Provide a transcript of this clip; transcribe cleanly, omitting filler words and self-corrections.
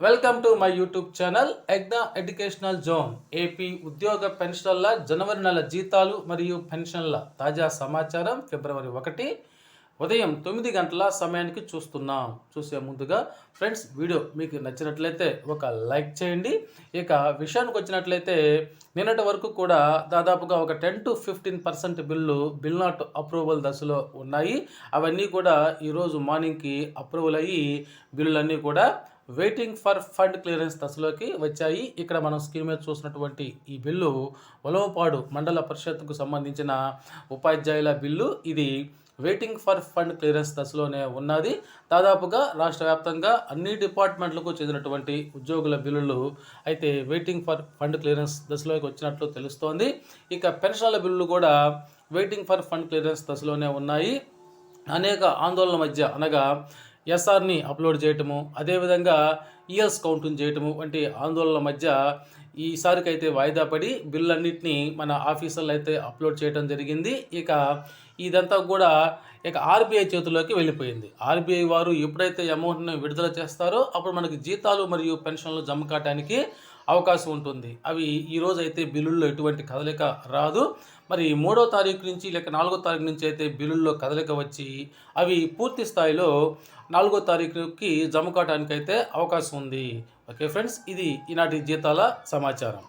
Welcome to my YouTube channel ఎగ్నా educational zone. AP ఉద్యోగ పెన్షనర్ల జనవరి నెల జీతాలు మరియు పెన్షన్ల తాజా సమాచారం ఫిబ్రవరి 1 ఉదయం 9 గంటల సమయానికి చూసే ముందుగా ఫ్రెండ్స్, వీడియో మీకు నచ్చినట్లయితే ఒక లైక్ చేయండి. ఇక విషయానికి వచ్చినట్లయితే నిన్నటి వరకు కూడా దాదాపుగా ఒక 10 to 15% బిల్ నాట్ అప్రూవల్ దశలో ఉన్నాయి. అవన్నీ కూడా ఈరోజు మార్నింగ్కి అప్రూవల్ అయ్యి బిల్లులన్నీ కూడా వెయిటింగ్ ఫర్ ఫండ్ క్లియరెన్స్ దశలోకి వచ్చాయి. ఇక్కడ మనం స్క్రీన్ మీద చూసినటువంటి ఈ బిల్లు ఉలవపాడు మండల పరిషత్కు సంబంధించిన ఉపాధ్యాయుల బిల్లు. ఇది వెయిటింగ్ ఫర్ ఫండ్ క్లియరెన్స్ దశలోనే ఉన్నది. దాదాపుగా రాష్ట్ర వ్యాప్తంగా అన్ని డిపార్ట్మెంట్లకు చెందినటువంటి ఉద్యోగుల బిల్లులు అయితే వెయిటింగ్ ఫర్ ఫండ్ క్లియరెన్స్ దశలోకి వచ్చినట్లు తెలుస్తోంది. ఇక పెన్షన్ల బిల్లులు కూడా వెయిటింగ్ ఫర్ ఫండ్ క్లియరెన్స్ దశలోనే ఉన్నాయి. అనేక ఆందోళనల మధ్య అనగా ఎస్ఆర్ని అప్లోడ్ చేయటము, అదేవిధంగా ఇయర్స్ కౌంటింగ్ చేయటము వంటి ఆందోళనల మధ్య ఈసారికి అయితే వాయిదా పడి బిల్లన్నింటినీ మన ఆఫీసర్లు అయితే అప్లోడ్ చేయడం జరిగింది. ఇదంతా కూడా ఆర్బీఐ చేతుల్లోకి వెళ్ళిపోయింది. ఆర్బీఐ వారు ఎప్పుడైతే అమౌంట్ని విడుదల చేస్తారో అప్పుడు మనకి జీతాలు మరియు పెన్షన్లు జమ కావడానికి అవకాశం ఉంటుంది. అవి ఈరోజు అయితే బిల్లుల్లో ఎటువంటి కదలిక రాదు. మరి 3వ తారీఖు నుంచి లేక 4వ తారీఖు నుంచి అయితే బిల్లుల్లో కదలిక వచ్చి అవి పూర్తి స్థాయిలో 4వ తారీఖుకి జమ కావడానికి అయితే అవకాశం ఉంది. ఓకే ఫ్రెండ్స్, ఇది ఈనాటి జీతాల సమాచారం.